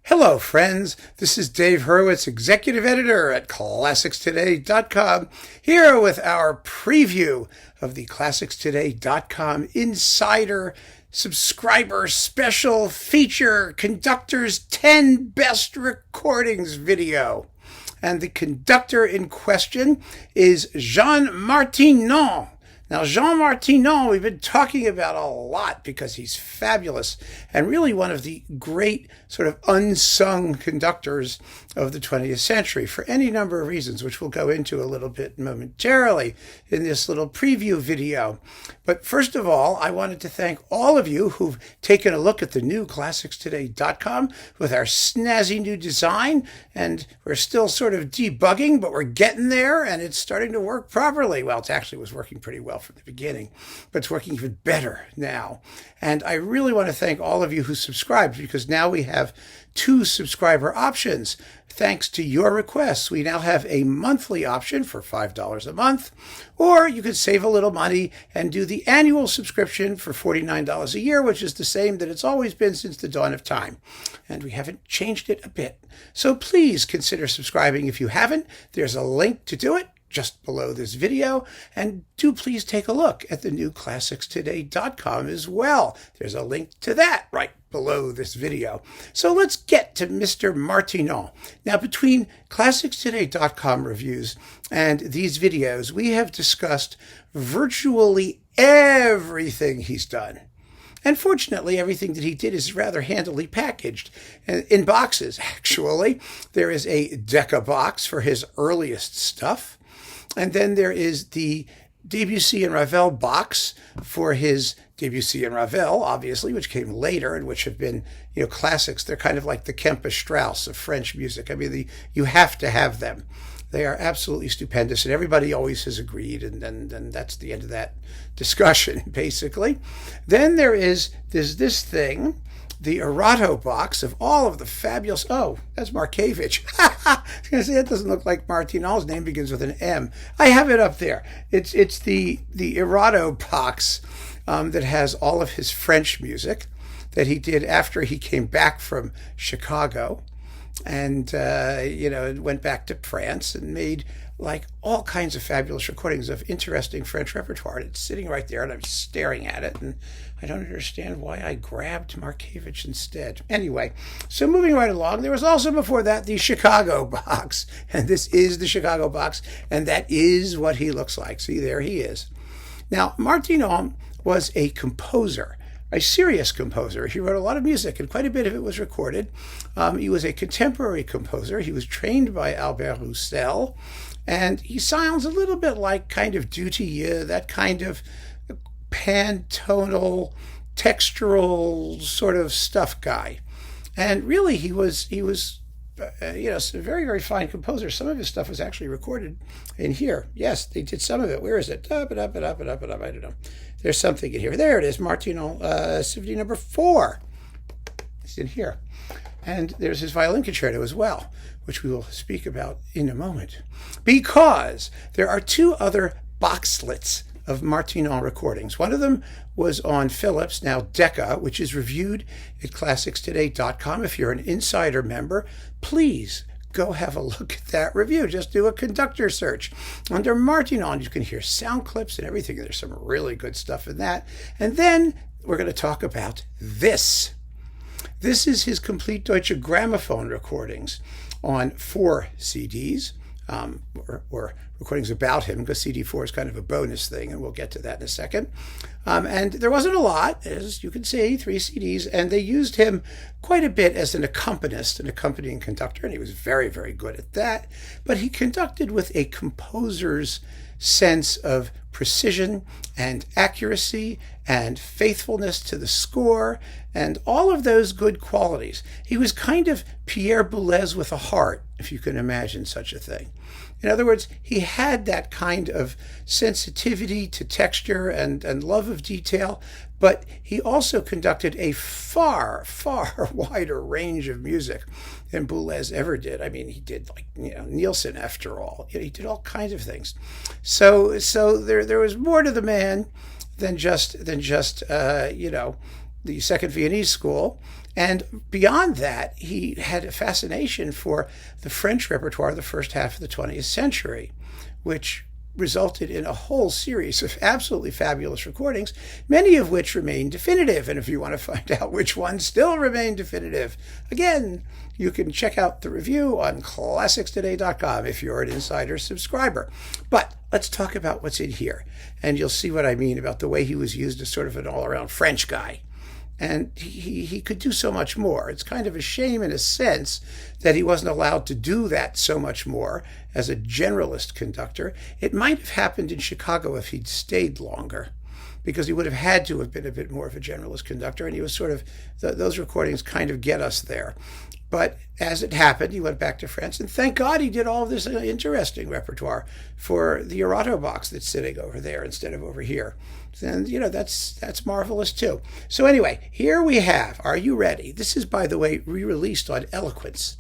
Hello, friends. This is Dave Hurwitz, Executive Editor at ClassicsToday.com, here with our preview of the ClassicsToday.com Insider Subscriber Special Feature Conductors 10 Best Recordings video. And the conductor in question is Jean Martinon. Now, Jean Martinon, we've been talking about a lot because he's fabulous and really one of the great sort of unsung conductors of the 20th century for any number of reasons, which we'll go into a little bit momentarily in this little preview video. But first of all, I wanted to thank all of you who've taken a look at the new ClassicsToday.com with our snazzy new design. And we're still sort of debugging, but we're getting there and it's starting to work properly. Well, it actually was working pretty well from the beginning, but it's working even better now. And I really want to thank all of you who subscribed, because now we have 2 subscriber options. Thanks to your requests, we now have a monthly option for $5 a month, or you could save a little money and do the annual subscription for $49 a year, which is the same that it's always been since the dawn of time. And we haven't changed it a bit. So please consider subscribing if you haven't. There's a link to do it just below this video, and do please take a look at the new ClassicsToday.com as well. There's a link to that right below this video. So let's get to Mr. Martinon. Now, between ClassicsToday.com reviews and these videos, we have discussed virtually everything he's done. And fortunately, everything that he did is rather handily packaged in boxes, actually. There is a deca box for his earliest stuff. And then there is the Debussy and Ravel box for his Debussy and Ravel, obviously, which came later and which have been, classics. They're kind of like the Kempe Strauss of French music. I mean, you have to have them. They are absolutely stupendous, and everybody always has agreed, and then that's the end of that discussion, basically. Then there's this thing, the errato box of all of the fabulous... Oh, that's Markevich. I was going to say, that doesn't look like Martinon's name begins with an M. I have it up there. It's the errato box that has all of his French music that he did after he came back from Chicago. And, went back to France and made like all kinds of fabulous recordings of interesting French repertoire. It's sitting right there and I'm staring at it and I don't understand why I grabbed Markevich instead. Anyway, so moving right along, there was also before that the Chicago box. And this is the Chicago box, and that is what he looks like. See, there he is. Now, Martinon was a composer. A serious composer. He wrote a lot of music, and quite a bit of it was recorded. He was a contemporary composer. He was trained by Albert Roussel, and he sounds a little bit like kind of Dutilleux, that kind of pantonal, textural sort of stuff guy. And really, he was a very, very fine composer. Some of his stuff was actually recorded in here. Yes, they did some of it. Where is it? I don't know. There's something in here. There it is, Martinon Symphony number 4. It's in here. And there's his violin concerto as well, which we will speak about in a moment. Because there are 2 other boxlets of Martinon recordings. One of them was on Philips, now Deca, which is reviewed at ClassicsToday.com. If you're an insider member, please go have a look at that review. Just do a conductor search. Under Martinon, you can hear sound clips and everything. There's some really good stuff in that. And then we're going to talk about this. This is his complete Deutsche Grammophon recordings on 4 CDs, or recordings about him, because CD4 is kind of a bonus thing, and we'll get to that in a second. And there wasn't a lot, as you can see, 3 CDs, and they used him quite a bit as an accompanist, an accompanying conductor, and he was very, very good at that. But he conducted with a composer's sense of precision and accuracy and faithfulness to the score and all of those good qualities. He was kind of Pierre Boulez with a heart, if you can imagine such a thing. In other words, he had that kind of sensitivity to texture and love of detail, but he also conducted a far, far wider range of music than Boulez ever did. I mean, he did Nielsen after all. He did all kinds of things. So there was more to the man than just the Second Viennese School. And beyond that, he had a fascination for the French repertoire of the first half of the 20th century, which resulted in a whole series of absolutely fabulous recordings, many of which remain definitive. And if you want to find out which ones still remain definitive, again, you can check out the review on ClassicsToday.com if you're an insider subscriber. But let's talk about what's in here, and you'll see what I mean about the way he was used as sort of an all-around French guy. And he could do so much more. It's kind of a shame in a sense that he wasn't allowed to do that so much more as a generalist conductor. It might have happened in Chicago if he'd stayed longer, because he would have had to have been a bit more of a generalist conductor. And he was sort of, those recordings kind of get us there. But as it happened, he went back to France, and thank God he did all of this interesting repertoire for the errato box that's sitting over there instead of over here. And, you know, that's marvelous too. So anyway, here we have, are you ready? This is, by the way, re-released on Eloquence,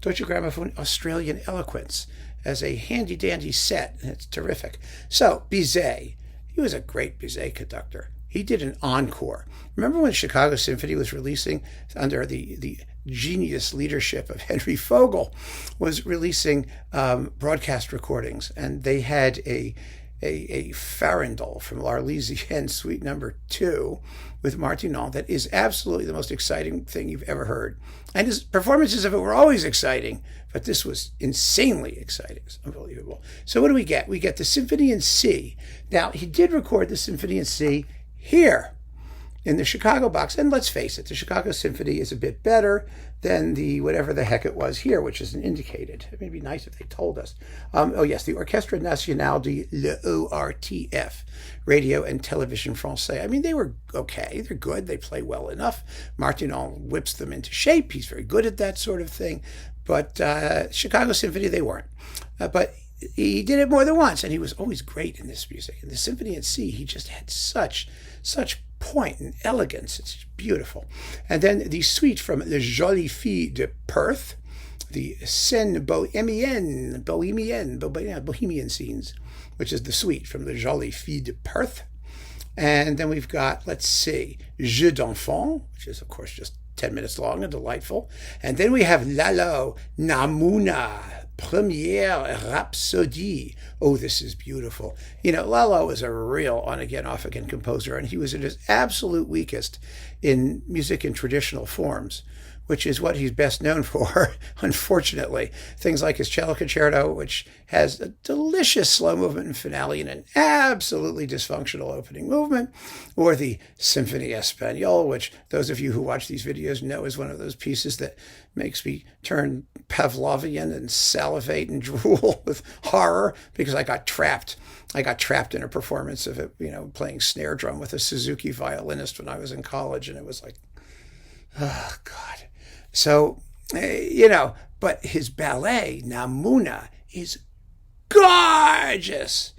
Deutsche Grammophon Australian Eloquence, as a handy-dandy set, and it's terrific. So, Bizet, he was a great Bizet conductor. He did an encore. Remember when Chicago Symphony was releasing, under the genius leadership of Henry Fogel, was releasing broadcast recordings, and they had a farandole from L'Arlésienne Suite Number 2 with Martinon that is absolutely the most exciting thing you've ever heard. And his performances of it were always exciting, but this was insanely exciting. It's unbelievable. So what do we get? We get the Symphony in C. Now, he did record the Symphony in C here in the Chicago box. And let's face it, the Chicago Symphony is a bit better than the whatever the heck it was here, which isn't indicated. It would be nice if they told us. Oh, yes, the Orchestre Nationale de l'ORTF, Radio and Television Français. I mean, they were okay. They're good. They play well enough. Martinon whips them into shape. He's very good at that sort of thing. But Chicago Symphony, they weren't. But he did it more than once, and he was always great in this music. In the Symphony in C, he just had such point and elegance. It's beautiful. And then the suite from Les Jolies Filles de Perth, the Scène Bohemian Scenes, which is the suite from Les Jolies Filles de Perth. And then we've got, let's see, Jeux d'Enfants, which is, of course, just 10 minutes long and delightful. And then we have Lalo Namuna, Première Rhapsodie. Oh, this is beautiful. You know, Lalo is a real on-again, off-again composer, and he was at his absolute weakest in music in traditional forms, which is what he's best known for, unfortunately. Things like his cello concerto, which has a delicious slow movement and finale and an absolutely dysfunctional opening movement, or the Symphonie Espagnole, which those of you who watch these videos know is one of those pieces that makes me turn Pavlovian and salivate and drool with horror, because I got trapped in a performance of it, you know, playing snare drum with a Suzuki violinist when I was in college, and it was like, oh, God. So, you know, but his ballet, Namuna, is gorgeous.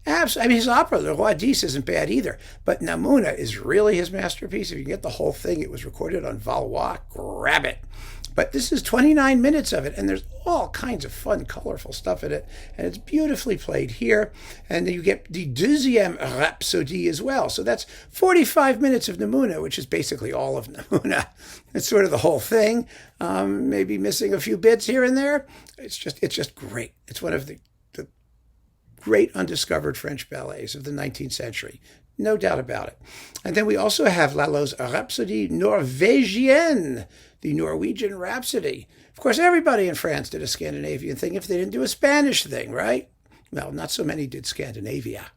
Absolutely. I mean, his opera, Le Roi Dix, isn't bad either. But Namuna is really his masterpiece. If you can get the whole thing, it was recorded on Valois. Grab it. But this is 29 minutes of it, and there's all kinds of fun, colorful stuff in it. And it's beautifully played here. And then you get the Deuxième Rhapsodie as well. So that's 45 minutes of Namuna, which is basically all of Namuna. It's sort of the whole thing, maybe missing a few bits here and there. It's just great. It's one of the great undiscovered French ballets of the 19th century. No doubt about it. And then we also have Lalo's Rhapsodie Norvégienne, the Norwegian Rhapsody. Of course, everybody in France did a Scandinavian thing if they didn't do a Spanish thing, right? Well, not so many did Scandinavia.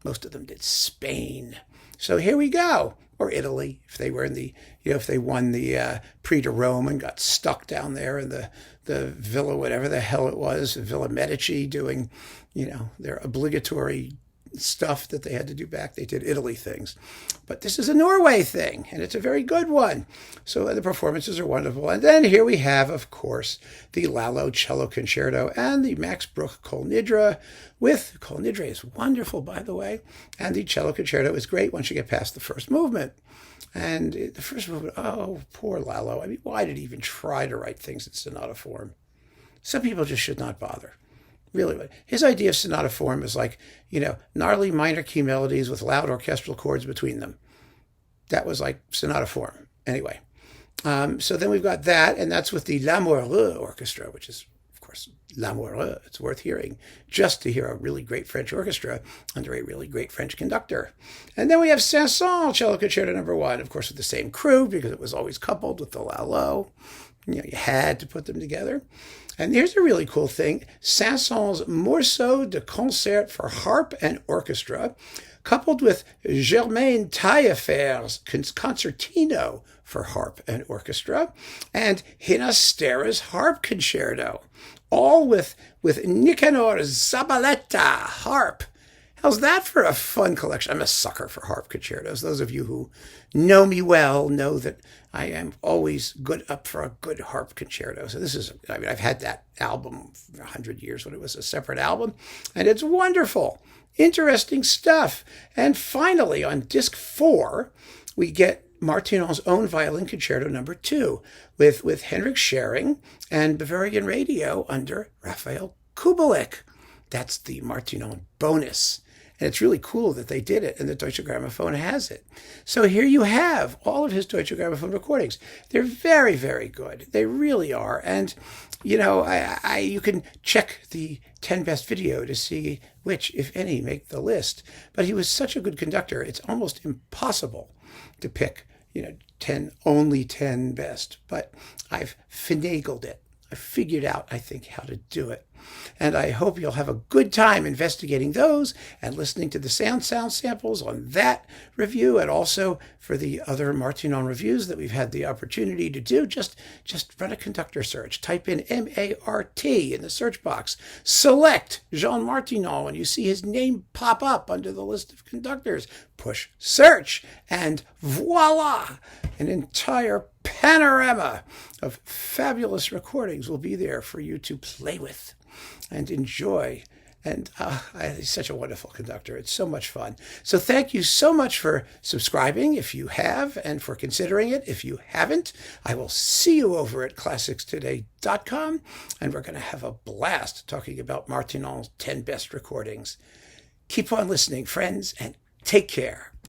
Most of them did Spain. So here we go. Or Italy, if they were in the, you know, if they won the Prix de Rome and got stuck down there in the Villa, whatever the hell it was, Villa Medici, doing, you know, their obligatory stuff that they had to do back. They did Italy things. But this is a Norway thing, and it's a very good one. So the performances are wonderful. And then here we have, of course, the Lalo Cello Concerto and the Max Bruch Kol Nidre with, Kol Nidre is wonderful, by the way, and the Cello Concerto is great once you get past the first movement. And the first movement, oh, poor Lalo. I mean, why did he even try to write things in sonata form? Some people just should not bother. Really, his idea of sonata form is like, you know, gnarly minor key melodies with loud orchestral chords between them. That was like sonata form. Anyway, So then we've got that, and that's with the L'Amoureux Orchestra, which is, of course, L'Amoureux. It's worth hearing just to hear a really great French orchestra under a really great French conductor. And then we have Saint-Saëns Cello Concerto No. 1, of course, with the same crew, because it was always coupled with the Lalo. You know, you had to put them together. And here's a really cool thing. Saint-Saëns Morceau de Concert for Harp and Orchestra, coupled with Germain Taillefer's Concertino for Harp and Orchestra, and Hinastera's Harp Concerto, all with Nicanor Zabaleta harp. How's that for a fun collection? I'm a sucker for harp concertos. Those of you who know me well know that I am always up for a good harp concerto. So this is, I've had that album for 100 years when it was a separate album, and it's wonderful. Interesting stuff. And finally, on disc 4, we get Martinon's own Violin Concerto No. 2 with Henrik Schering and Bavarian Radio under Raphael Kubelik. That's the Martinon bonus. And it's really cool that they did it, and the Deutsche Grammophon has it. So here you have all of his Deutsche Grammophon recordings. They're very, very good. They really are. And, you know, you can check the 10 best video to see which, if any, make the list. But he was such a good conductor, it's almost impossible to pick, only 10 best. But I've finagled it. I figured out, I think, how to do it. And I hope you'll have a good time investigating those and listening to the sound samples on that review, and also for the other Martinon reviews that we've had the opportunity to do. Just run a conductor search. Type in M-A-R-T in the search box. Select Jean Martinon when you see his name pop up under the list of conductors. Push search, and voila! An entire panorama of fabulous recordings will be there for you to play with and enjoy. And he's such a wonderful conductor. It's so much fun. So thank you so much for subscribing if you have, and for considering it if you haven't. I will see you over at ClassicsToday.com, and we're going to have a blast talking about Martinon's 10 best recordings. Keep on listening, friends, and take care.